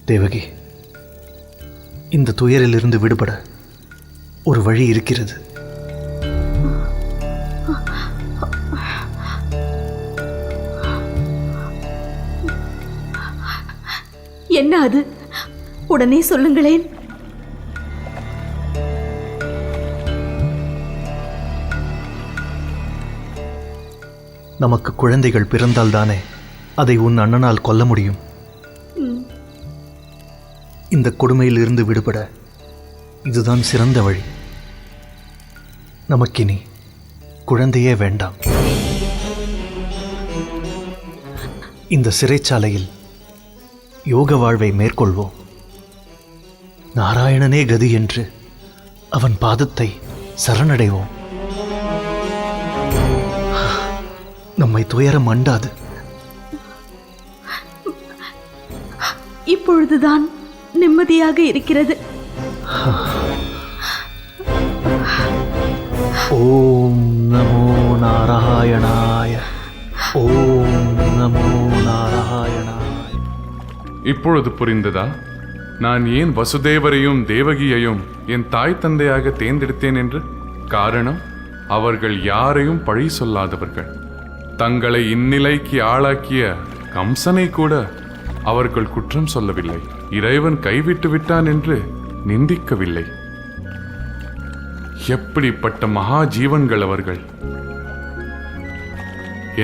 தேவகி, இந்த துயரிலிருந்து விடுபட ஒரு வழி இருக்கிறது. என்ன அது? உடனே சொல்லுங்களேன். நமக்கு குழந்தைகள் பிறந்தால்தானே அதை உன் அண்ணனால் கொல்ல முடியும். இந்த கொடுமையிலிருந்து விடுபட இதுதான் சிறந்த வழி. நமக்கினி குழந்தையே வேண்டாம். இந்த சிறைச்சாலையில் யோக வாழ்வை மேற்கொள்வோம். நாராயணனே கதி என்று அவன் பாதத்தை சரணடைவோம். நம்மை துயரம் அண்டாது. இப்பொழுதுதான் நிம்மதியாக இருக்கிறது. ஓம் நமோ நாராயணாய. ஓம் நமோ நாராயணாய. இப்பொழுது புரிந்ததா நான் ஏன் வசுதேவரையும் தேவகியையும் என் தாய் தந்தையாக தேர்ந்தெடுத்தேன் என்று? காரணம், அவர்கள் யாரையும் பழி சொல்லாதவர்கள். தங்களை இந்நிலைக்கு ஆளாக்கிய கம்சனை கூட அவர்கள் குற்றம் சொல்லவில்லை. இறைவன் கைவிட்டு விட்டான் என்று நிந்திக்கவில்லை. எப்படிப்பட்ட மகா ஜீவன்கள் அவர்கள்!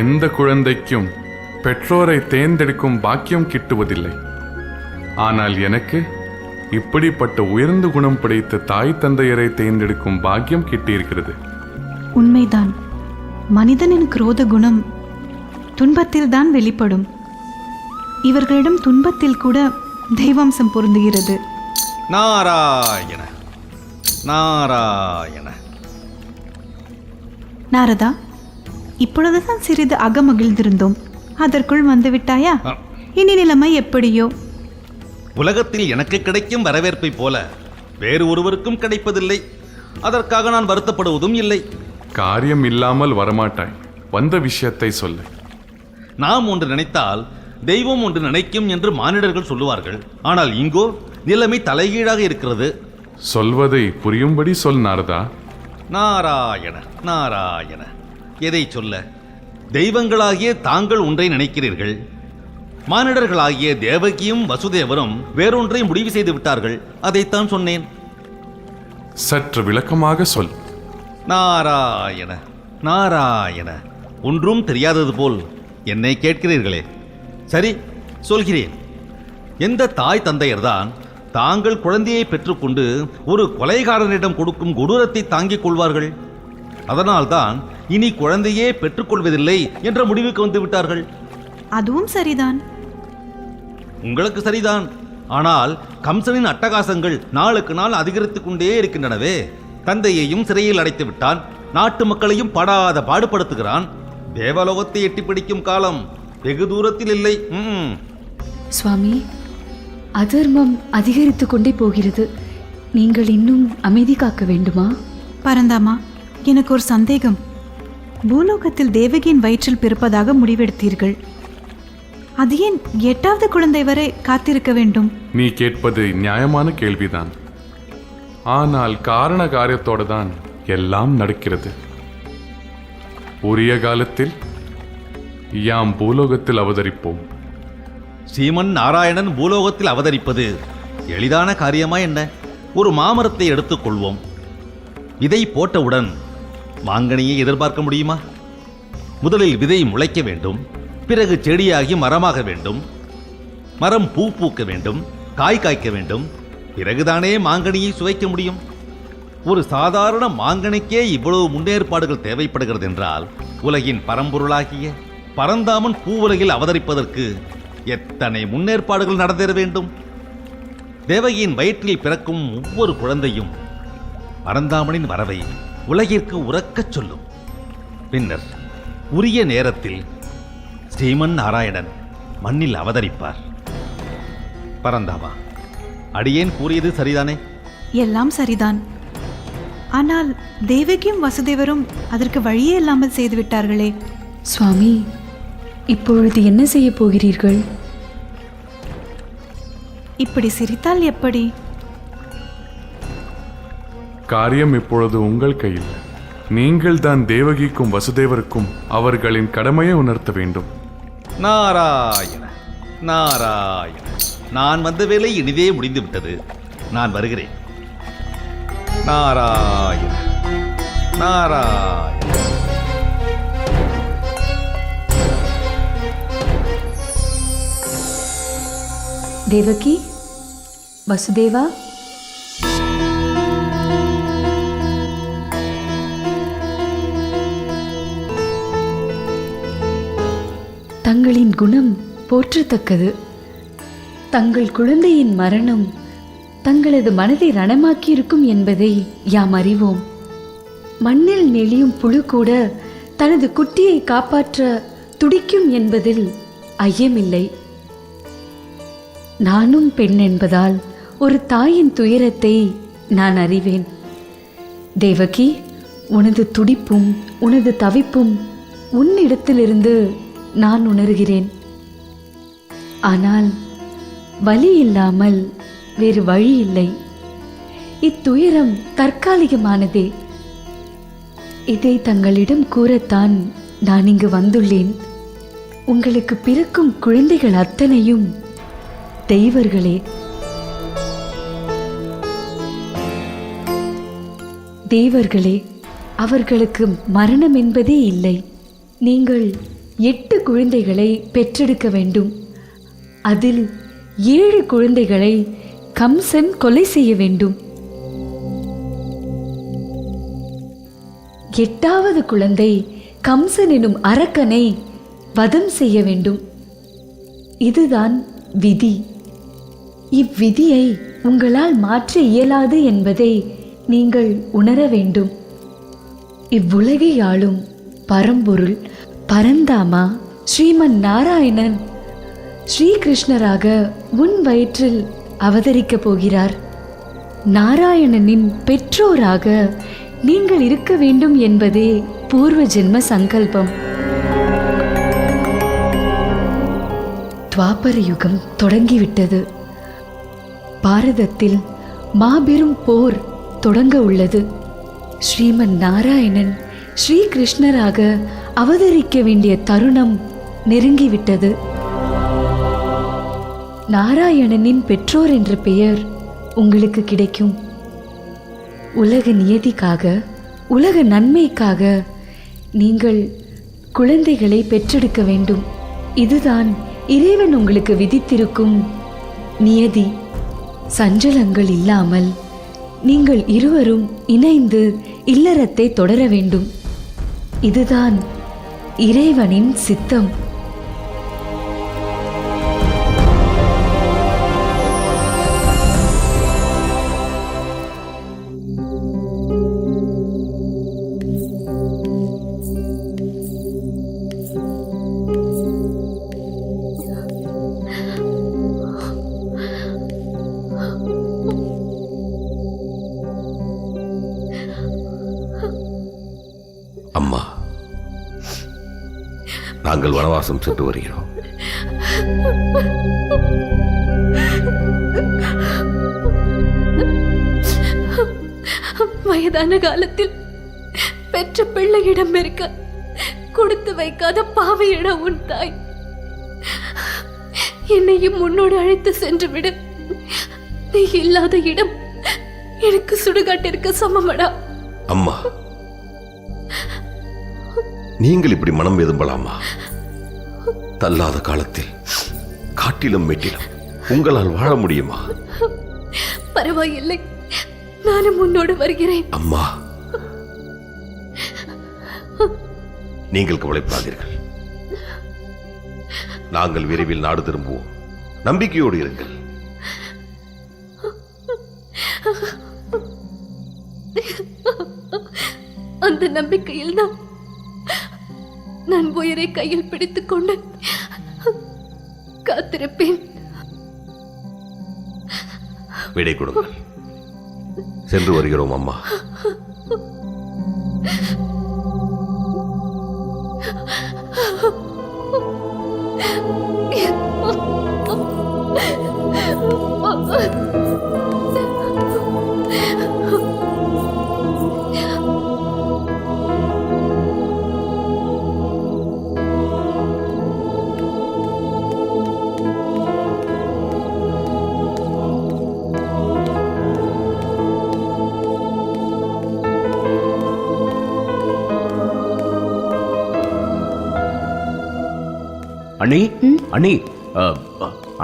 எந்த குழந்தைக்கும் பெற்றோரை தேர்ந்தெடுக்கும் பாக்கியம் கிட்டுவதில்லை. ஆனால் எனக்கு இப்படிப்பட்ட உயர்ந்த குணம் படைத்த தாய் தந்தையரை தேர்ந்தெடுக்கும் பாக்கியம் கிட்டியிருக்கிறது. உண்மைதான். மனிதனின் குரோத குணம் துன்பத்தில் தான் வெளிப்படும். இவர்களிடம் துன்பத்தில் கூட தெய்வாம்சம் பொருந்துகிறது. நாராயண நாராயண. நாரதா, இப்பொழுதுதான் சிறிது அகமகிழ்ந்திருந்தோம். அதற்குள் வந்துவிட்டாயா? இனி நிலைமை எப்படியோ. உலகத்தில் எனக்கு கிடைக்கும் வரவேற்பை போல வேறு ஒருவருக்கும் கிடைப்பதில்லை. அதற்காக நான் வருத்தப்படுவதும் இல்லை. காரியம் இல்லாமல் வரமாட்டாய். வந்த விஷயத்தை சொல்லு. நாம் ஒன்று நினைத்தால் தெய்வம் ஒன்று நினைக்கும் என்று மானிடர்கள் சொல்லுவார்கள். ஆனால் இங்கோ நிலைமை தலைகீழாக இருக்கிறது. சொல்வதை புரியும்படி சொல் நாரதா. நாராயண நாராயண. எதை சொல்ல? தெய்வங்களாகிய தாங்கள் ஒன்றை நினைக்கிறீர்கள். மானிடர்களாகிய தேவகியும் வசுதேவரும் வேறொன்றை முடிவு செய்து விட்டார்கள். அதைத்தான் சொன்னேன். சற்று விளக்கமாக சொல். நாராயண நாராயண. ஒன்றும் தெரியாதது போல் என்னை கேட்கிறீர்களே. சரி, சொல்கிறேன். எந்த தாய் தந்தையர்தான் தாங்கள் குழந்தையை பெற்றுக்கொண்டு ஒரு கொலைகாரனிடம் கொடுக்கும் கொடூரத்தை தாங்கிக் கொள்வார்கள்? அதனால்தான் இனி குழந்தையே பெற்றுக்கொள்வதில்லை என்ற முடிவுக்கு வந்து விட்டார்கள். அதுவும் சரிதான். உங்களுக்கு சரிதான். ஆனால் கம்சனின் அட்டகாசங்கள் நாளுக்கு நாள் அதிகரித்துக் கொண்டே இருக்கின்றனவே. தந்தையையும் சிறையில் அடைத்து விட்டான். நாட்டு மக்களையும் படாத பாடுபடுத்துகிறான். தேவலோகத்தை எட்டி பிடிக்கும் காலம் வெகு தூரத்தில் இல்லை. சுவாமி, அதர்மம் அதிகரித்து கொண்டே போகிறது. நீங்கள் இன்னும் அமைதி காக்க வேண்டுமா? பரந்தாமா, எனக்கு ஒரு சந்தேகம். பூலோகத்தில் தேவகியின் வயிற்றில் பிறப்பதாக முடிவெடுத்தீர்கள். அது ஏன் 8வது குழந்தை வரை காத்திருக்க வேண்டும்? நீ கேட்பது நியாயமான கேள்விதான். ஆனால் காரண காரியத்தோடு தான் எல்லாம் நடக்கிறது. உரிய காலத்தில் யாம் பூலோகத்தில் அவதரிப்போம். ஸ்ரீமன் நாராயணன் பூலோகத்தில் அவதரிப்பது எளிதான காரியமா என்ன? ஒரு மாமரத்தை எடுத்துக் கொள்வோம். விதை போட்டவுடன் மாங்கனியை எதிர்பார்க்க முடியுமா? முதலில் விதை முளைக்க வேண்டும். பிறகு செடியாகி மரமாக வேண்டும். மரம் பூ பூக்க வேண்டும், காய் காய்க்க வேண்டும். பிறகுதானே மாங்கனியை சுவைக்க முடியும். ஒரு சாதாரண மாங்கனிக்கே இவ்வளவு முன்னேற்பாடுகள் தேவைப்படுகிறது என்றால் உலகின் பரம்பொருளாகிய பரந்தாமன் பூவுலகில் அவதரிப்பதற்கு எத்தனை முன்னேற்பாடுகள் நடந்தேற வேண்டும். தேவகியின் வயிற்றில் பிறக்கும் ஒவ்வொரு குழந்தையும் பரந்தாமனின் வரவை உலகிற்கு உரக்கச் சொல்லும். பின்னர் உரிய நேரத்தில் ஸ்ரீமன் நாராயணன் மண்ணில் அவதரிப்பார். பரந்தாமா, அடியேன் கூறியது சரிதானே? எல்லாம் சரிதான். ஆனால் தேவகியும் வசுதேவரும் அதற்கு வழியே இல்லாமல் செய்துவிட்டார்களே. சுவாமி, இப்பொழுது என்ன செய்ய போகிறீர்கள்? இப்படி சிரித்தால் எப்படி? காரியம் இப்பொழுது உங்கள் கையில். நீங்கள் தான் தேவகிக்கும் வசுதேவருக்கும் அவர்களின் கடமையை உணர்த்த வேண்டும். நாராயண நாராயண, நான் வந்த வேலை இனிதே முடிந்து விட்டது. நான் வருகிறேன். நாராயண நாராயண. தேவகி, வசுதேவா, தங்களின் குணம் போற்றத்தக்கது. தங்கள் குழந்தையின் மரணம் தங்களது மனதை ரணமாக்கியிருக்கும் என்பதை யாம் அறிவோம். மண்ணில் நெளியும் புழு கூட தனது குட்டியை காப்பாற்ற துடிக்கும் என்பதில் ஐயமில்லை. நானும் பெண் என்பதால் ஒரு தாயின் துயரத்தை நான் அறிவேன். தேவகி, உனது துடிப்பும் உனது தவிப்பும் உன்னிடத்திலிருந்து நான் உணர்கிறேன். ஆனால் வலி இல்லாமல் வேறு வழி இல்லை. இத்துயரம் தற்காலிகமானதே. இதை தங்களிடம் கூறத்தான் நான் இங்கு வந்துள்ளேன். உங்களுக்கு பிறக்கும் குழந்தைகள் அத்தனையும் தெய்வர்களே. தேவர்களே, அவர்களுக்கு மரணம் என்பதே இல்லை. நீங்கள் 8 குழந்தைகளை பெற்றெடுக்க வேண்டும். அதில் 7 குழந்தைகளை கம்சன் கொலை செய்ய வேண்டும். 8வது குழந்தை கம்சன் எனும் அரக்கனை வதம் செய்ய வேண்டும். இதுதான் விதி. இவ்விதியை உங்களால் மாற்ற இயலாது என்பதை நீங்கள் உணர வேண்டும். இவ்வுலகை ஆளும் பரம்பொருள் பரந்தாமா ஸ்ரீமன் நாராயணன் ஸ்ரீகிருஷ்ணராக உன் வயிற்றில் அவதரிக்கப் போகிறார். நாராயணனின் பெற்றோராக நீங்கள் இருக்க வேண்டும் என்பதே பூர்வ ஜென்ம சங்கல்பம். துவாபர யுகம் தொடங்கிவிட்டது. பாரதத்தில் மாபெரும் போர் தொடங்க உள்ளது. ஸ்ரீமன் நாராயணன் ஸ்ரீகிருஷ்ணராக அவதரிக்க வேண்டிய தருணம் நெருங்கிவிட்டது. நாராயணனின் பெற்றோர் என்ற பெயர் உங்களுக்கு கிடைக்கும். உலக நியதிக்காக, உலக நன்மைக்காக நீங்கள் குழந்தைகளை பெற்றெடுக்க வேண்டும். இதுதான் இறைவன் உங்களுக்கு விதித்திருக்கும் நியதி. சஞ்சலங்கள் இல்லாமல் நீங்கள் இருவரும் இணைந்து இல்லறத்தை தொடர வேண்டும். இதுதான் இறைவனின் சித்தம். அம்மா, நாங்கள் வனவாசம் சென்று வருகிறோம். வயதான காலத்தில் பெற்ற பிள்ளையிடம் இருக்க கொடுத்து வைக்காத பாவையிடம் உன் தாய். என்னையும் முன்னோடு அழைத்து சென்று விடு. நீ இல்லாத இடம் எனக்கு சுடுகாட்டிற்கு சமமடா. அம்மா, நீங்கள் இப்படி மனம் வெதும்பலாமா? தள்ளாத காலத்தில் காட்டிலும் மெட்டிலும் உங்களால் வாழ முடியுமா? பரவாயில்லை, நானும் முன்னோடு வருகிறேன். அம்மா, நீங்கள் கவலைப்படாதீர்கள். நாங்கள் விரைவில் நாடு திரும்புவோம். நம்பிக்கையோடு இருங்கள். அந்த நம்பிக்கையில் தான் நான் உயிரை கையில் பிடித்துக் கொண்டு காத்திருப்பேன். விடை கொடுங்கள். சென்று வருகிறோம் அம்மா. Oh அண்ணி அண்ணி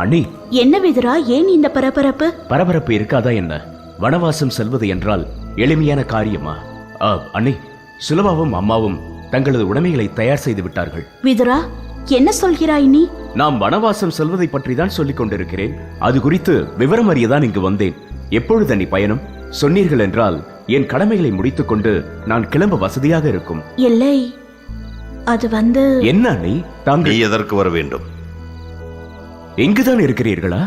அண்ணி, என்ன விதுரா, ஏன் இந்த பரபரப்பு? பரபரப்பு இருக்காதா என்ன? வனவாசம் செல்வது என்றால் எளிமையான காரியமா? அண்ணி, சுலபாவும் அம்மாவும் தங்களது உடைமைகளை தயார் செய்து விட்டார்கள். விதுரா, என்ன சொல்கிறாய் நீ? நாம் வனவாசம் செல்வதை பற்றி தான் சொல்லிக் கொண்டிருக்கிறேன். அது குறித்து விவரம் அறியதான் இங்கு வந்தேன். எப்பொழுது அண்ணி பயணம்? சொன்னீர்கள் என்றால் என் கடமைகளை முடித்துக் கொண்டு நான் கிளம்ப வசதியாக இருக்கும். இல்லை, அது என்ன அண்ணி, நீ தாங்கள் எதற்கு வர வேண்டும்? எங்குதான் இருக்கிறீர்களா?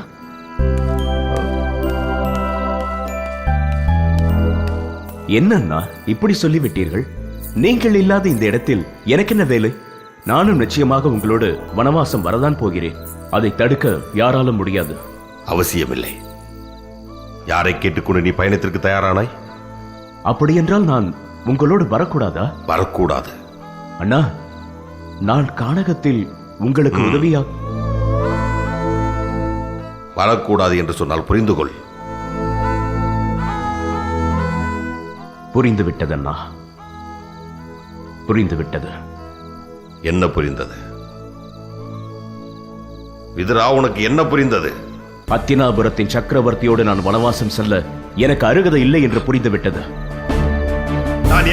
என்னன்னா இப்படி சொல்லிவிட்டீர்கள்? நீங்கள் இல்லாத இந்த இடத்தில் எனக்கு என்ன வேலை? நானும் நிச்சயமாக உங்களோடு வனவாசம் வரதான் போகிறேன். அதை தடுக்க யாராலும் முடியாது. அவசியமில்லை. யாரை கேட்டுக்கொண்டு நீ பயணத்திற்கு தயாரானாய்? அப்படியென்றால் நான் உங்களோடு வரக்கூடாதா? வரக்கூடாது. அண்ணா, நான் கானகத்தில் உங்களுக்கு உதவியா? வரக்கூடாது என்று சொன்னால் புரிந்து கொள். புரிந்துவிட்டது அண்ணா, புரிந்துவிட்டது. என்ன புரிந்தது விதுரா? உனக்கு என்ன புரிந்தது? அத்தினாபுரத்தின் சக்கரவர்த்தியோடு நான் வனவாசம் செல்ல எனக்கு அருகதை இல்லை என்று புரிந்துவிட்டது. நான்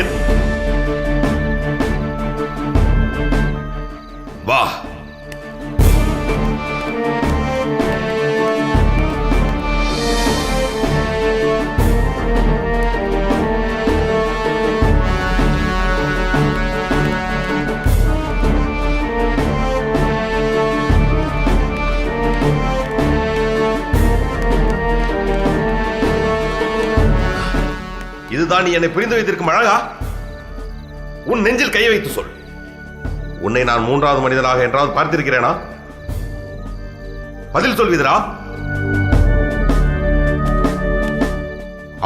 வா. இதுதான் நீ என்னை புரிந்து வைத்திருக்கும் அழகா? உன் நெஞ்சில் கையை வைத்து சொல். உன்னை நான் மூன்றாவது மனிதனாக என்றாவது பார்த்திருக்கிறேனா? பதில் சொல் விதுரா.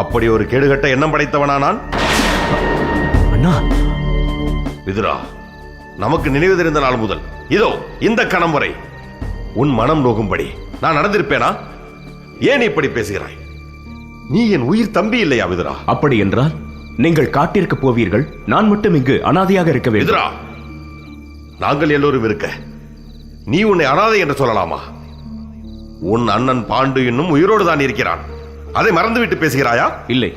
அப்படி ஒரு கேடுகட்ட எண்ணம் படைத்தவனா நான்? அண்ணா, விதுரா, நமக்கு நினைவு தெரிந்த நாள் முதல் இதோ இந்த கணம் வரை உன் மனம் நோகும்படி நான் நடந்திருப்பேனா? ஏன் இப்படி பேசுகிறாய்? நீ என் உயிர் தம்பி இல்லையா விதுரா? அப்படி என்றால் நீங்கள் காட்டிற்கு போவீர்கள், நான் மட்டும் இங்கு அனாதையாக இருக்க வேண்டும். விதுரா, நாங்கள் எல்லோரும் இருக்க நீ உன்னை அனாதை என்று சொல்லலாமா? உன் அண்ணன் பாண்டு இன்னும் உயிரோடு தான் இருக்கிறான். அதை மறந்துவிட்டு பேசுகிறாயா? இல்லை,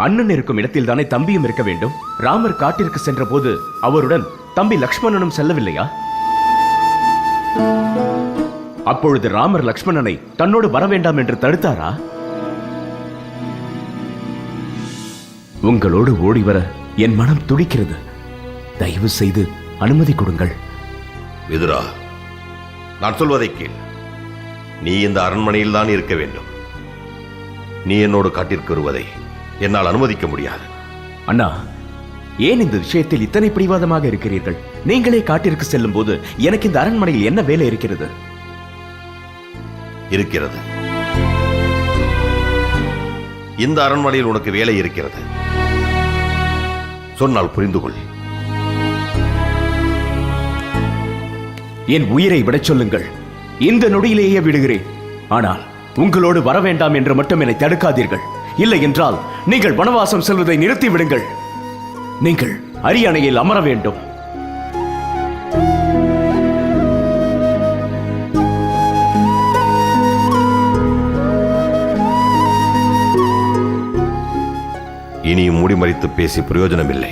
அண்ணன் இருக்கும் இடத்தில் தானே தம்பியும் இருக்க வேண்டும். ராமர் காட்டிற்கு சென்ற போது அவருடன் தம்பி லக்ஷ்மணனும் செல்லவில்லையா? அப்பொழுது ராமர் லக்ஷ்மணனை தன்னோடு வர வேண்டாம் என்று தடுத்தாரா? உங்களோடு ஓடி வர என் மனம் துடிக்கிறது. தயவு செய்து அனுமதி கொடுங்கள். விதுரா, நான் சொல்வதை கேள். நீ இந்த அரண்மனையில் தான் இருக்க வேண்டும். நீ என்னோடு காட்டிற்கு வருவதை என்னால் அனுமதிக்க முடியாது. அண்ணா, ஏன் இந்த விஷயத்தில் இத்தனை பிடிவாதமாக இருக்கிறீர்கள்? நீங்களே காட்டிற்கு செல்லும் போது எனக்கு இந்த அரண்மனையில் என்ன வேலை இருக்கிறது? இருக்கிறது. இந்த அரண்மனையில் உனக்கு வேலை இருக்கிறது. சொன்னால் புரிந்து கொள். என் உயிரை விடச் சொல்லுங்கள், இந்த நொடியிலேயே விடுகிறேன். ஆனால் உங்களோடு வர வேண்டாம் என்று மட்டும் என்னை தடுக்காதீர்கள். இல்லை என்றால் நீங்கள் வனவாசம் செல்வதை நிறுத்தி விடுங்கள். நீங்கள் அரியணையில் அமர வேண்டும். இனியும் முடிமறித்து பேசி பிரயோஜனமில்லை.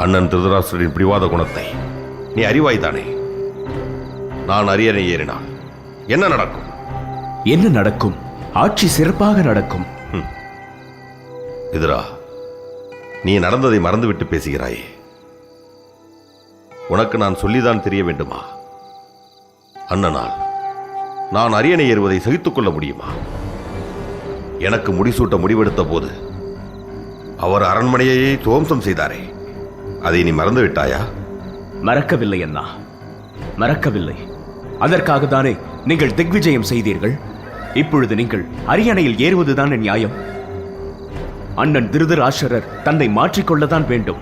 அண்ணன் திருதராஷ்டிரரின் பிடிவாத குணத்தை நீ அறிவாய்தானே? நான் அரியணை ஏறினால் என்ன நடக்கும்? என்ன நடக்கும்? ஆட்சி சிறப்பாக நடக்கும். விதுரா, நீ நடந்ததை மறந்துவிட்டு பேசுகிறாயே. உனக்கு நான் சொல்லிதான் தெரிய வேண்டுமா? அண்ணனால் நான் அரியணை ஏறுவதை சகித்துக் கொள்ள முடியுமா? எனக்கு முடிசூட்ட முடிவெடுத்த போது அவர் அரண்மனையை துவம்சம் செய்தாரே, அதை நீ மறந்து விட்டாயா? மறக்கவில்லை அண்ணா, மறக்கவில்லை. அதற்காக தானே நீங்கள் திக்விஜயம் செய்தீர்கள். இப்பொழுது நீங்கள் அரியணையில் ஏறுவதுதான் நியாயம். அண்ணன் திருதராஷ்டிரர் தன்னை மாற்றிக்கொள்ளத்தான் வேண்டும்.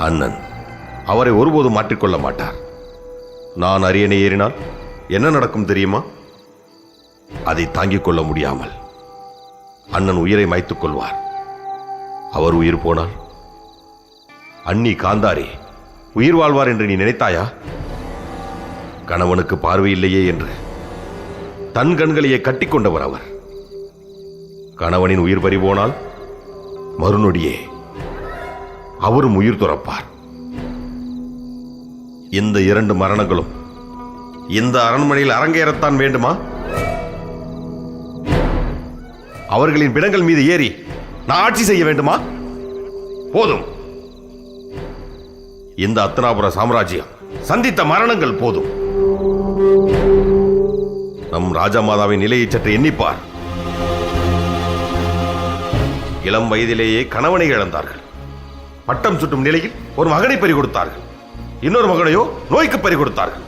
அண்ணன் அவரை ஒருபோதும் மாற்றிக்கொள்ள மாட்டார். நான் அரியணை ஏறினால் என்ன நடக்கும் தெரியுமா? அதை தாங்கிக் கொள்ள முடியாமல் அண்ணன் உயிரை மாய்த்துக் கொள்வார். அவர் உயிர் போனால் அண்ணி காந்தாரி உயிர் வாழ்வார் என்று நீ நினைத்தாயா? கணவனுக்கு பார்வை இல்லையே என்று தன் கண்களையே கட்டிக்கொண்டவர் அவர். கணவனின் உயிர் பறிபோனால் மறுநொடியே அவரும் உயிர் துறப்பார். இந்த 2 மரணங்களும் இந்த அரண்மனையில் அரங்கேறத்தான் வேண்டுமா? அவர்களின் பிணங்கள் மீது ஏறி நான் ஆட்சி செய்ய வேண்டுமா? போதும். இந்த அத்தனாபுர சாம்ராஜ்யம் சந்தித்த மரணங்கள் போதும். நம் ராஜா மாதாவின் நிலையை சற்று எண்ணிப்பார். இளம் வயதிலேயே கணவனை இழந்தார்கள். பட்டம் சுட்டும் நிலையில் ஒரு மகனை பறி கொடுத்தார்கள். இன்னொரு மகனையோ நோய்க்கு பறி கொடுத்தார்கள்.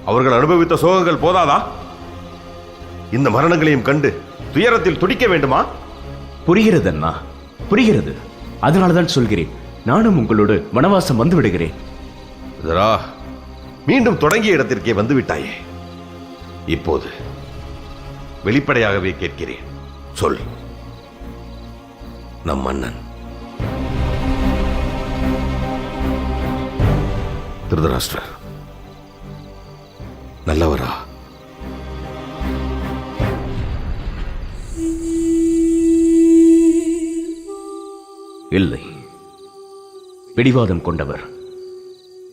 அவர்கள் அனுபவித்த சோகங்கள் போதாதா? இந்த மரணங்களையும் கண்டு துயரத்தில் துடிக்க வேண்டுமா? புரிகிறது அண்ணா, புரிகிறது. அதனாலதான் சொல்கிறேன், நானும் உங்களோடு வனவாசம் வந்து விடுகிறேன். மீண்டும் தொடங்கிய இடத்திற்கே வந்து விட்டாயே. இப்போது வெளிப்படையாகவே கேட்கிறேன், சொல். நம் மன்னன் திருதராஷ்டிரர் நல்லவரா? இல்லை, பிடிவாதம் கொண்டவர்,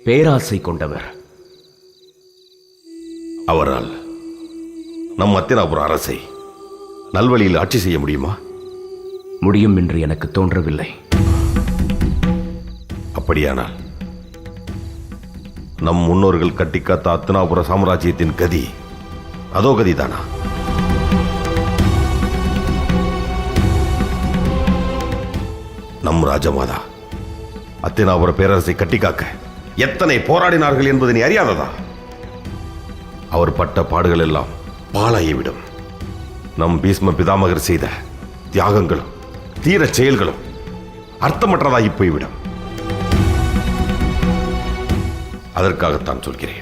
பேராசை கொண்டவர். அவரால் நம் அத்தினாபுர அரசை நல்வழியில் ஆட்சி செய்ய முடியுமா? முடியும் என்று எனக்கு தோன்றவில்லை. அப்படியானால் நம் முன்னோர்கள் கட்டிக்காத்த அத்தினாபுர சாம்ராஜ்யத்தின் கதி அதோ கதிதானா? நம் ராஜமாதா அத்தினாபுர பேரரசை கட்டிக்காக்க எத்தனை போராடினார்கள் என்பதை நீ அறியாததா? அவர் பட்ட பாடுகள் எல்லாம் பாழாகிவிடும். நம் பீஷ்ம பிதாமகர் செய்த தியாகங்களும் தீர செயல்களும் அர்த்தமற்றதாகி போய்விடும். அதற்காகத்தான் சொல்கிறேன்,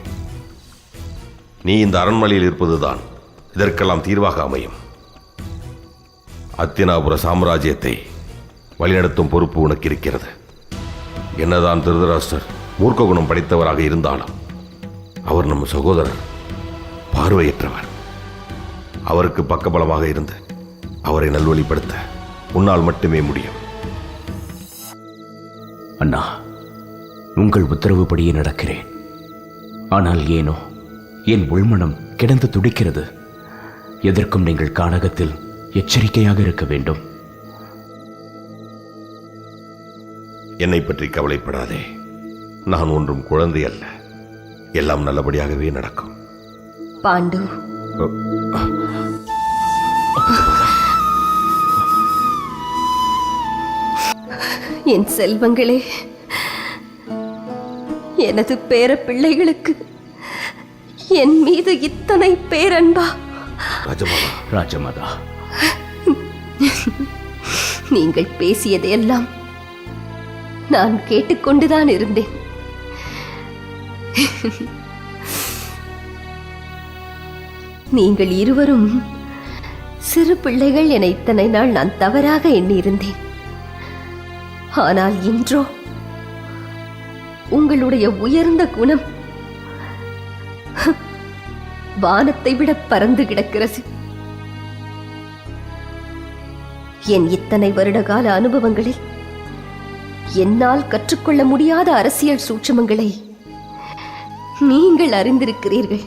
நீ இந்த அரண்மனையில் இருப்பதுதான் இதற்கெல்லாம் தீர்வாக அமையும். அத்தினாபுர சாம்ராஜ்யத்தை வழிநடத்தும் பொறுப்பு உனக்கு இருக்கிறது. என்னதான் திருதராஷ்டிரர் மூர்க்க குணம் படைத்தவராக இருந்தாலும் அவர் நம் சகோதரர், பார்வையற்றவர். அவருக்கு பக்கபலமாக இருந்து அவரை நல்வழிப்படுத்த உன்னால் மட்டுமே முடியும். அண்ணா, உங்கள் உத்தரவுப்படியே நடக்கிறேன். ஆனால் ஏனோ என் உள்மனம் கிடந்து துடிக்கிறது. எதற்கும் நீங்கள் கானகத்தில் எச்சரிக்கையாக இருக்க வேண்டும். என்னை பற்றி கவலைப்படாதே. நான் ஒன்றும் குழந்தை அல்ல. எல்லாம் நல்லபடியாகவே நடக்கும். பாண்டு, என் செல்வங்களே, எனது பேர பிள்ளைகளுக்கு என் மீது இத்தனை பேரன்பா? ராஜமாதா, ராஜமாதா, நீங்கள் பேசியதையெல்லாம் நான் கேட்டுக்கொண்டுதான் இருந்தேன். நீங்கள் இருவரும் சிறு பிள்ளைகள் என இத்தனை நாள் நான் தவறாக எண்ணியிருந்தேன். ஆனால் இன்றோ உங்களுடைய உயர்ந்த குணம் வானத்தை விட பறந்து கிடக்கிறது. என் இத்தனை வருட கால அனுபவங்களில் என்னால் கற்றுக்கொள்ள முடியாத அரசியல் சூட்சமங்களை நீங்கள் அறிந்திருக்கிறீர்கள்.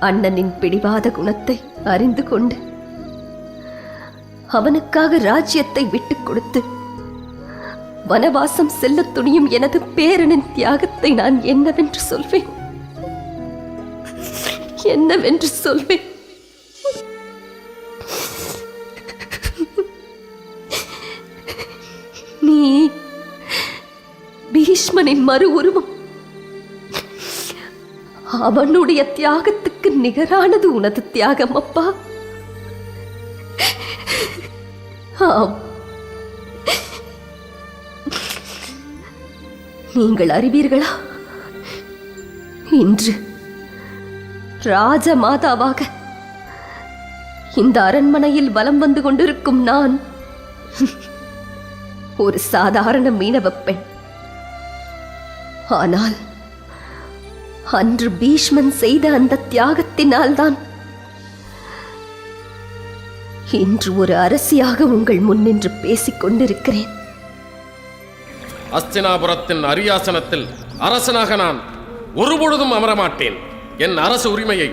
அண்ணனின் பிடிவாத குணத்தை அறிந்து கொண்டு அவனுக்காக ராஜ்யத்தை விட்டுக் கொடுத்து வனவாசம் செல்ல துணியும் எனது பேரனின் தியாகத்தை நான் என்னவென்று சொல்வேன்? என்னவென்று சொல்வேன்? நீ பீஷ்மனின் மறு உருவம். அவனுடைய தியாகத்துக்கு நிகரானது உனது தியாகம் அப்பா. ஆம், நீங்கள் அறிவீர்களா? இன்று ராஜமாதாவாக இந்த அரண்மனையில் வலம் வந்து கொண்டிருக்கும் நான் ஒரு சாதாரண மீனவ பெண். ஆனால் அன்று பீஷ்மன் செய்த அந்த தியாகத்தினால்தான் இன்று ஒரு அரசியாக உங்கள் முன் நின்று பேசிக் கொண்டிருக்கிறேன். அஸ்தினாபுரத்தின் அரியாசனத்தில் அரசனாக நான் ஒருபொழுதும் அமரமாட்டேன். என் அரசு உரிமையை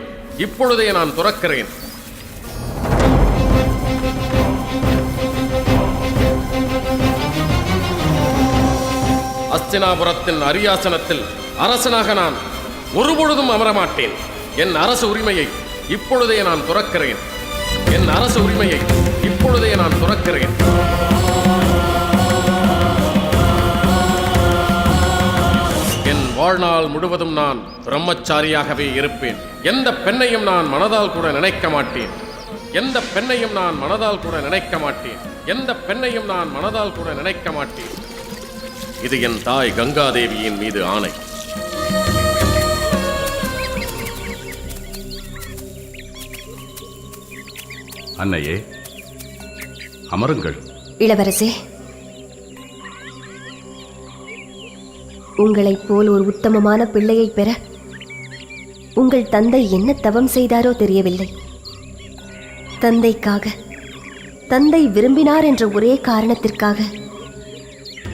இப்பொழுதே நான் துறக்கிறேன். அஸ்தினாபுரத்தின் அரியாசனத்தில் அரசனாக நான் ஒருபொழுதும் அமரமாட்டேன். என் அரசு உரிமையை இப்பொழுதே நான் துறக்கிறேன். என் அரசு உரிமையை இப்பொழுதே நான் துறக்கிறேன். என் வாழ்நாள் முழுவதும் நான் பிரம்மச்சாரியாகவே இருப்பேன். எந்த பெண்ணையும் நான் மனதால் கூட நினைக்க மாட்டேன். எந்த பெண்ணையும் நான் மனதால் கூட நினைக்க மாட்டேன். எந்த பெண்ணையும் நான் மனதால் கூட நினைக்க மாட்டேன். இது என் தாய் கங்காதேவியின் மீது ஆணை. அன்னையே, அமருங்கள். இளவரசே, உங்களைப் போல் ஒரு உத்தமமான பிள்ளையை பெற உங்கள் தந்தை என்ன தவம் செய்தாரோ தெரியவில்லை. தந்தைக்காக, தந்தை விரும்பினார் என்ற ஒரே காரணத்திற்காக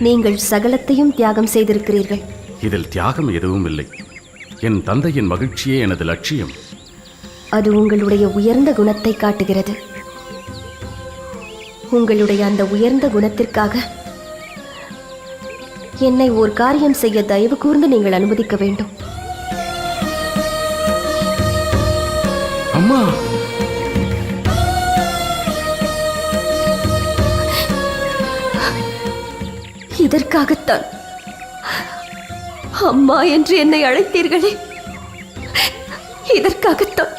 நீங்கள் சகலத்தையும் தியாகம் செய்திருக்கிறீர்கள். இதில் தியாகம் எதுவும் இல்லை. என் தந்தையின் மகிழ்ச்சியே எனது லட்சியம். அது உங்களுடைய உயர்ந்த குணத்தை காட்டுகிறது. உங்களுடைய அந்த உயர்ந்த குணத்திற்காக என்னை ஒரு காரியம் செய்ய தயவு கூர்ந்து நீங்கள் அனுமதிக்க வேண்டும். அம்மா, இதற்காகத்தான் அம்மா என்று என்னை அழைத்தீர்களே, இதற்காகத்தான்.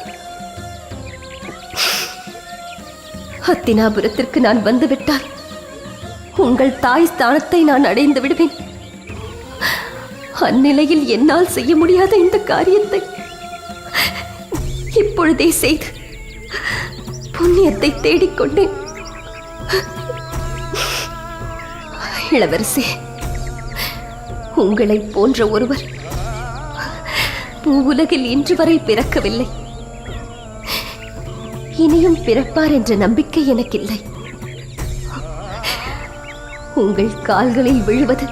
ஹத்தினாபுரத்திற்கு நான் வந்துவிட்டால் உங்கள் தாய் ஸ்தானத்தை நான் அடைந்து விடுவேன். அந்நிலையில் என்னால் செய்ய முடியாத இந்த காரியத்தை இப்பொழுதே செய்து புண்ணியத்தை தேடிக்கொண்டேன். இளவரசே, உங்களைப் போன்ற ஒருவர் பூவுலகில் இன்று வரை பிறக்கவில்லை. இனியும் பிறப்பார் என்ற நம்பிக்கை எனக்கில்லை. உங்கள் கால்களில் விழுவது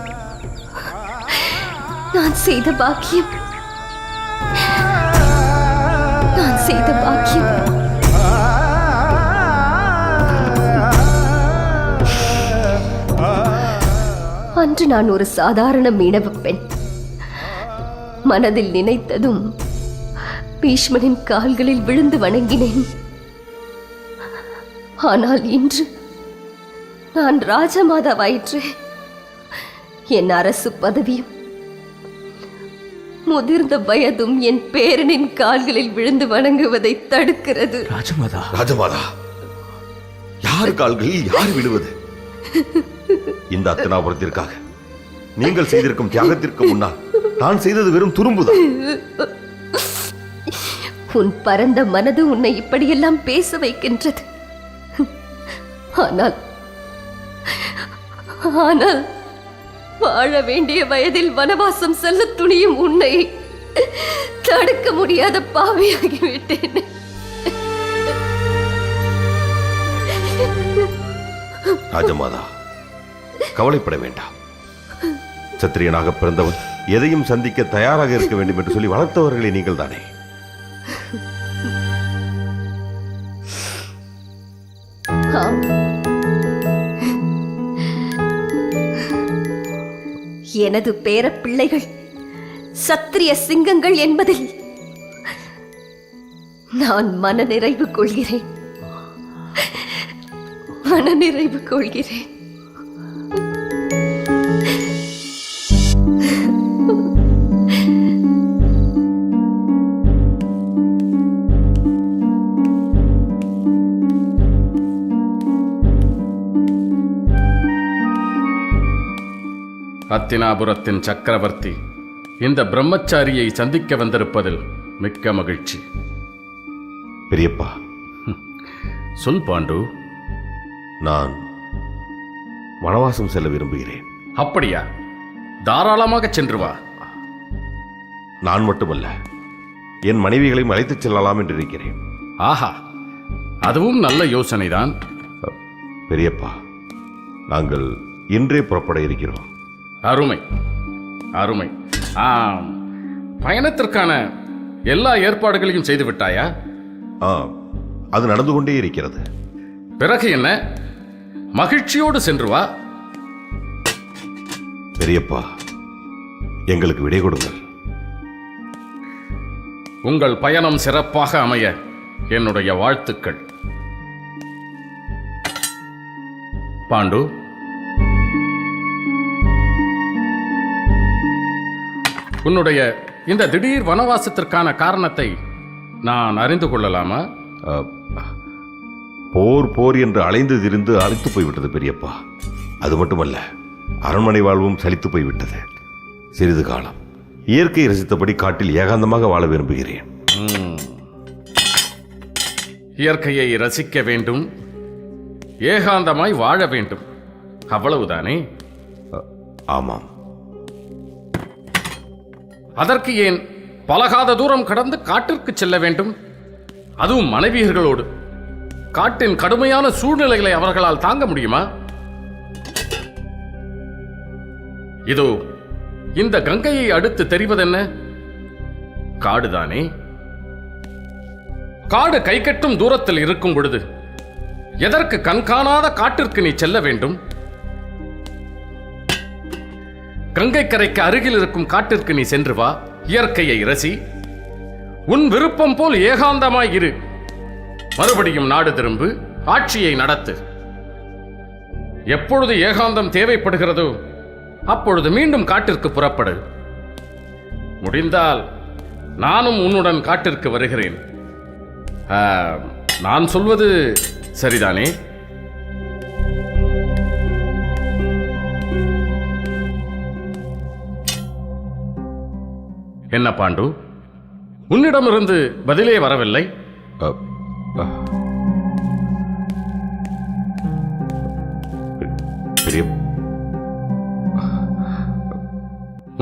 நான் செய்த பாக்கியம். நான் செய்த பாக்கியம். அன்று நான் ஒரு சாதாரண மீனவ பெண். மனதில் நினைத்ததும் பீஷ்மனின் கால்களில் விழுந்து வணங்கினேன். ஆனால் இன்று நான் ராஜமாதாவாயிற்று. என் அரசு பதவியும் முதிர்ந்த வயதும் என் பேரனின் கால்களில் விழுந்து வணங்குவதை தடுக்கிறது. ராஜமாதா, ராஜமாதா, யார் கால்களில் யார் விடுவது? இந்த அத்தனாபுரத்திற்காக நீங்கள் செய்திருக்கும் தியாகத்திற்கு முன்னால் நான் செய்தது வெறும் துரும்புதான். உன் பரந்த மனது உன்னை இப்படியெல்லாம் பேச வைக்கின்றது. ஆனால் ஆனால் வாழ வேண்டிய வயதில் வனவாசம் செல்ல துணியும் உன்னை தடுக்க முடியாத பாவியாகிவிட்டேன். ராஜமாதா, கவலைப்பட வேண்டாம். சத்திரியனாக பிறந்தவன் எதையும் சந்திக்க தயாராக இருக்க வேண்டும் என்று சொல்லி வளர்த்தவர்களே நீங்கள் தானே. எனது பேர பிள்ளைகள் சத்திரிய சிங்கங்கள் என்பதில் நான் மனநிறைவு கொள்கிறேன். மனநிறைவு கொள்கிறேன். அத்தினாபுரத்தின் சக்கரவர்த்தி இந்த பிரம்மச்சாரியை சந்திக்க வந்திருப்பதில் மிக்க மகிழ்ச்சி. பெரியப்பா, சொல் பாண்டு. நான் வனவாசம் செல்ல விரும்புகிறேன். அப்படியா? தாராளமாக சென்று வா. நான் மட்டுமல்ல, என் மனைவிகளையும் அழைத்துச் செல்லலாம் என்று இருக்கிறேன். ஆஹா, அதுவும் நல்ல யோசனைதான். பெரியப்பா, நாங்கள் இன்றே புறப்பட இருக்கிறோம். அருமை அருமை. பயணத்திற்கான எல்லா ஏற்பாடுகளையும் செய்து விட்டாயா? அது நடந்து கொண்டே இருக்கிறது. பிறகு என்ன? மகிழ்ச்சியோடு சென்று வா. பெரியப்பா, எங்களுக்கு விடை கொடுங்கள். உங்கள் பயணம் சிறப்பாக அமைய என்னுடைய வாழ்த்துக்கள். பாண்டு, உன்னுடைய இந்த திடீர் வனவாசத்திற்கான காரணத்தை நான் அறிந்து கொள்ளலாமா? போர் போர் என்று அலைந்து திரிந்து அழைத்து போய்விட்டது பெரியப்பா. அது மட்டுமல்ல, அரண்மனை வாழ்வும் சலித்து போய்விட்டது. சிறிது காலம் இயற்கை ரசித்தபடி காட்டில் ஏகாந்தமாக வாழ விரும்புகிறேன். இயற்கையை ரசிக்க வேண்டும், ஏகாந்தமாய் வாழ வேண்டும், அவ்வளவுதானே? ஆமாம். அதற்கு ஏன் பலகாத தூரம் கடந்து காட்டிற்கு செல்ல வேண்டும்? அதுவும் மனைவியர்களோடு. காட்டின் கடுமையான சூழ்நிலைகளை அவர்களால் தாங்க முடியுமா? இதோ இந்த கங்கையை அடுத்து தெரிவதென்ன? காடுதானே. காடு கைகட்டும் தூரத்தில் இருக்கும் பொழுது எதற்கு கண்காணாத காட்டிற்கு நீ செல்ல வேண்டும்? கங்கை கரைக்கு அருகில் இருக்கும் காட்டிற்கு நீ சென்று வா. இயற்கையை ரசி. உன் விருப்பம் போல் ஏகாந்தமாய் இரு. மறுபடியும் நாடு திரும்பு, ஆட்சியை நடத்து. எப்பொழுது ஏகாந்தம் தேவைப்படுகிறதோ அப்பொழுது மீண்டும் காட்டிற்கு புறப்படு. முடிந்தால் நானும் உன்னுடன் காட்டிற்கு வருகிறேன். நான் சொல்வது சரிதானே? என்ன பாண்டு, உன்னிடமிருந்து பதிலே வரவில்லை?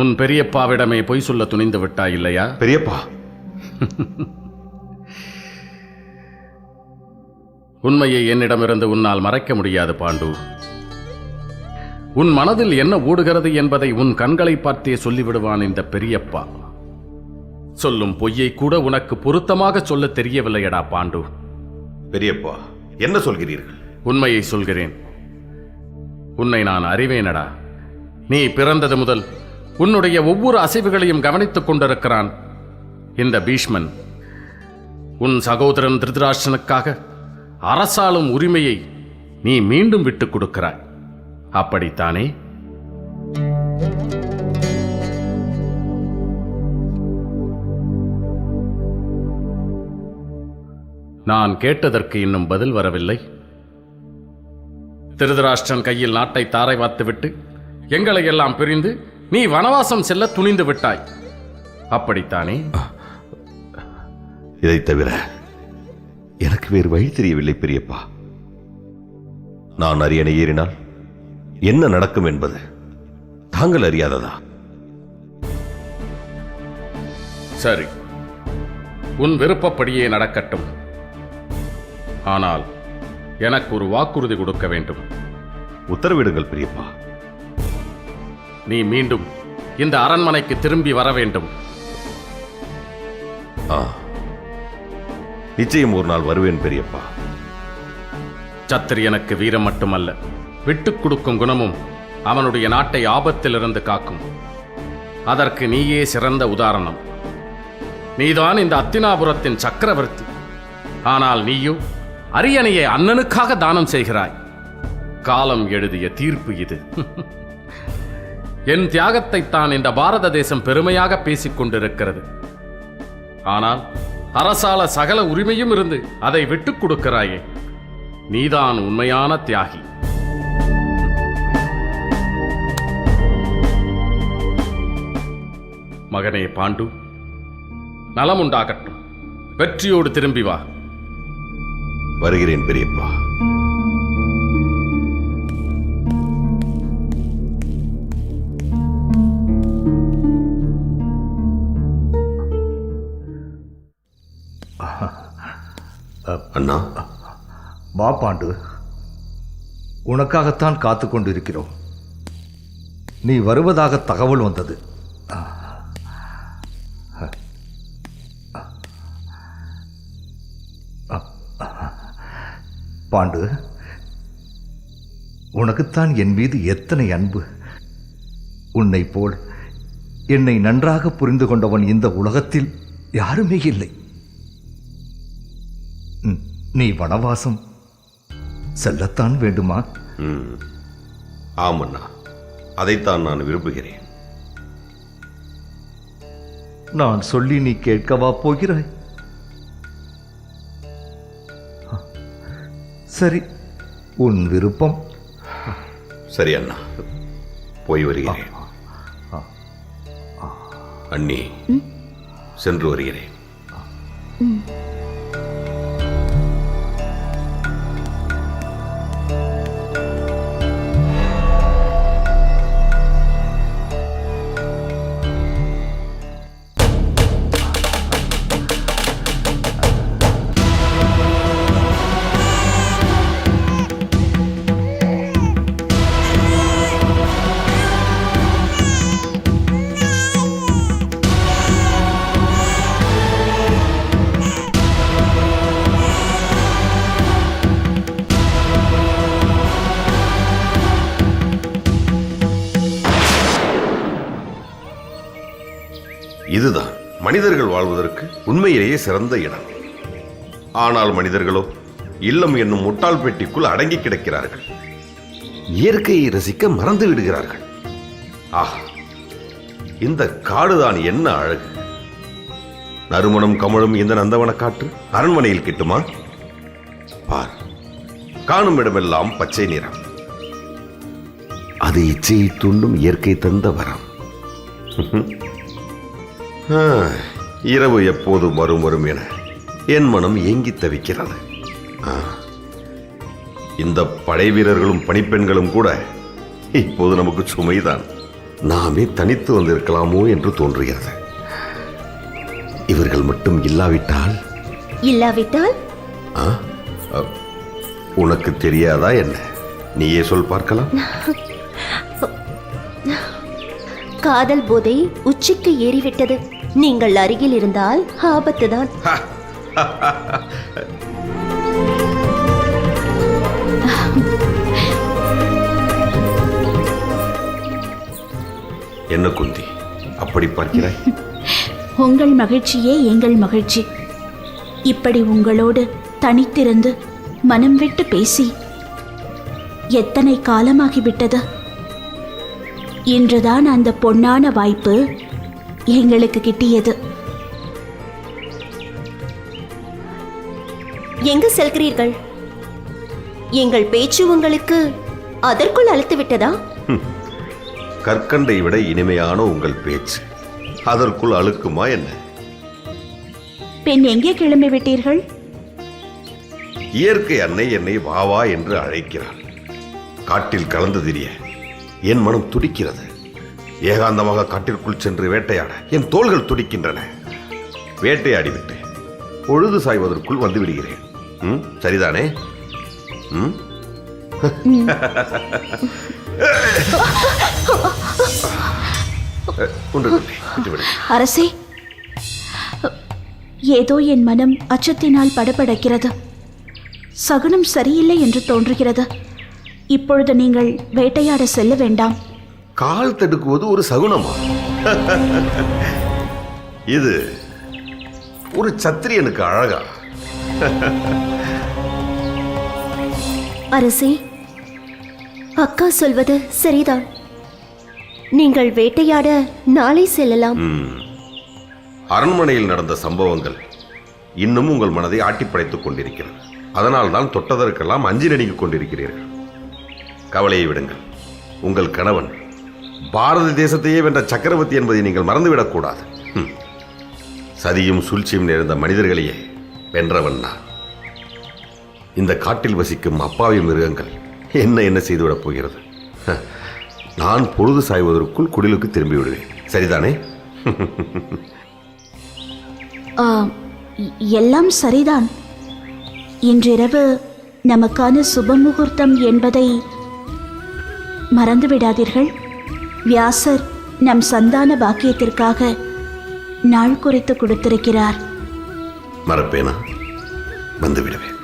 உன் பெரியப்பாவிடமே பொய் சொல்ல துணிந்து விட்டாய் இல்லையா? பெரியப்பா, உண்மையை என்னிடமிருந்து உன்னால் மறைக்க முடியாது பாண்டு. உன் மனதில் என்ன ஓடுகிறது என்பதை உன் கண்களை பார்த்தே சொல்லிவிடுவான் இந்த பெரியப்பா. சொல்லும் பொய்யை கூட உனக்கு பொருத்தமாக சொல்ல தெரியவில்லையடா பாண்டு. பெரியப்பா, என்ன சொல்கிறீர்கள்? உண்மையை சொல்கிறேன். உன்னை நான் அறிவேனடா. நீ பிறந்தது முதல் உன்னுடைய ஒவ்வொரு அசைவுகளையும் கவனித்துக் கொண்டிருக்கிறான் இந்த பீஷ்மன். உன் சகோதரன் திருதராஷ்டிரனுக்காக அரசாளும் உரிமையை நீ மீண்டும் விட்டுக் கொடுக்கிறாய். அப்படித்தானே? நான் கேட்டதற்கு இன்னும் பதில் வரவில்லை. திருதராஷ்டிரன் கையில் நாட்டை தாரை வார்த்துவிட்டு எங்களை எல்லாம் பிரிந்து நீ வனவாசம் செல்ல துணிந்து விட்டாய். அப்படித்தானே? இதை தவிர எனக்கு வேறு வழி தெரியவில்லை பெரியப்பா. நான் அரியணை ஏறினால் என்ன நடக்கும் என்பது தாங்கள் அறியாததா? சரி, உன் விருப்பப்படியே நடக்கட்டும். ஆனால் எனக்கு ஒரு வாக்குறுதி கொடுக்க வேண்டும். உத்தரவிடுங்கள் பெரியப்பா. நீ மீண்டும் இந்த அரண்மனைக்கு திரும்பி வர வேண்டும். நிச்சயம் ஒரு நாள் வருவேன் பெரியப்பா. சத்திரியனுக்கு வீரம் மட்டுமல்ல, விட்டுக் கொடுக்கும் குணமும் அவனுடைய நாட்டை ஆபத்திலிருந்து காக்கும். அதற்கு நீயே சிறந்த உதாரணம். நீதான் இந்த அத்தினாபுரத்தின் சக்கரவர்த்தி. ஆனால் நீயோ அரியணையை அண்ணனுக்காக தானம் செய்கிறாய். காலம் எழுதிய தீர்ப்பு இது. என் தியாகத்தை தான் இந்த பாரத தேசம் பெருமையாக பேசிக் கொண்டிருக்கிறது. ஆனால் அரசால சகல உரிமையும் இருந்து அதை விட்டுக் கொடுக்கிறாயே. நீதான் உண்மையான தியாகி. மகனே பாண்டு, நலம் உண்டாகட்டும். வெற்றியோடு திரும்பி வா. வருகிறேன் பெரியப்பா. அண்ணா, வா பாண்டு, உனக்காகத்தான் காத்து கொண்டிருக்கிறோம். நீ வருவதாக தகவல் வந்தது. பாண்டு, உனக்குத்தான் என் மீது எத்தனை அன்பு. உன்னை போல் என்னை நன்றாக புரிந்து கொண்டவன் இந்த உலகத்தில் யாருமே இல்லை. நீ வனவாசம் செல்லத்தான் வேண்டுமா? ஆமண்ணா, அதைத்தான் நான் விரும்புகிறேன். நான் சொல்லி நீ கேட்கவா போகிறாய்? சரி, உன் விருப்பம். சரி அண்ணா, போய் வருகிறேன். அண்ணி, சென்று வருகிறேன். இதுதான் மனிதர்கள் வாழ்வதற்கு உண்மையிலேயே சிறந்த இடம். ஆனால் மனிதர்களோ இல்லம் என்னும் முட்டாள் பெட்டிக்குள் அடங்கி கிடக்கிறார்கள். இயற்கையை ரசிக்க மறந்து விடுகிறார்கள். ஆஹா, இந்த காடுதான் என்ன அழகு! நறுமணம் கமழும் இந்த நந்தவன காற்று அரண்மனையில் கிட்டுமா? பார், காணும் இடமெல்லாம் பச்சை நிறம். அது இச்சையை தூண்டும் இயற்கை தந்த வரம். இரவு எப்போது வரும் வரும் என என் மனம் ஏங்கி தவிக்கிறது. இந்த படை வீரர்களும் பணிப்பெண்களும் கூட இப்போது நமக்கு சுமைதான். நாமே தனித்து வந்திருக்கலாமோ என்று தோன்றுகிறது. இவர்கள் மட்டும் இல்லாவிட்டால் உனக்கு தெரியாதா என்ன? நீயே சொல் பார்க்கலாம். காதல் போதை உச்சிக்கு ஏறிவிட்டது. நீங்கள் அருகில் இருந்தால் ஆபத்துதான். என்ன குந்தி, அப்படி பார்க்கிறாய்? உங்கள் மகிழ்ச்சியே எங்கள் மகிழ்ச்சி. இப்படி உங்களோடு தனித்திருந்து மனம் விட்டு பேசி எத்தனை காலமாகிவிட்டது. இன்றுதான் அந்த பொன்னான வாய்ப்பு எங்களுக்கு கிட்டியது. எங்கு செல்கிறீர்கள்? எங்கள் பேச்சு உங்களுக்கு அதற்குள் அழுத்து விட்டதா? கற்கண்டை விட இனிமையான உங்கள் பேச்சு அதற்குள் அழுக்குமா என்ன? பெண் எங்கே கிளம்பி விட்டீர்கள்? இயற்கை அன்னை என்னை வாவா என்று அழைக்கிறாள். காட்டில் கலந்து திரிய என் மனம் துடிக்கிறது. ஏகாந்தமாக காட்டிற்குள் சென்று வேட்டையாட என் தோள்கள் துடிக்கின்றன. வேட்டையாடிவிட்டு பொழுது சாய்வதற்குள் வந்து விடுகிறேன். சரிதானே? அரசே, ஏதோ என் மனம் அச்சத்தினால் படபடக்கிறது. சகுனம் சரியில்லை என்று தோன்றுகிறது. இப்பொழுது நீங்கள் வேட்டையாட செல்ல வேண்டாம். கால் தடுக்குவது ஒரு சகுனமா? இது ஒரு சத்திரியனுக்கு அழகா? அரசே, அக்கா சொல்வது சரிதான். நீங்கள் வேட்டையாட நாளை செல்லலாம். அரண்மனையில் நடந்த சம்பவங்கள் இன்னும் உங்கள் மனதை ஆட்டிப்படைத்துக் கொண்டிருக்கிறது. அதனால் தான் தொட்டதற்கெல்லாம் அஞ்சி நடுங்கிக் கொண்டிருக்கிறீர்கள். கவலையை விடுங்கள். உங்கள் கணவன் பாரத தேசத்தையே வென்ற சக்கரவர்த்தி என்பதை நீங்கள் மறந்துவிடக்கூடாது. சதியும் சூழ்ச்சியும் நிறைந்த மனிதர்களையே வென்றவன் நான். இந்த காட்டில் வசிக்கும் அப்பாவி மிருகங்கள் என்ன செய்துவிடப் போகிறது? நான் பொழுது சாய்வதற்குள் குடிலுக்கு திரும்பி விடுவேன். சரிதானே? எல்லாம் சரிதான். இன்றிரவு நமக்கான சுபமுகூர்த்தம் என்பதை மறந்துவிடாதீர்கள். வியாசர் நம் சந்தான பாக்கியத்திற்காக நாள் குறித்து கொடுத்திருக்கிறார். மறப்பேனா? வந்து விடுவேன்.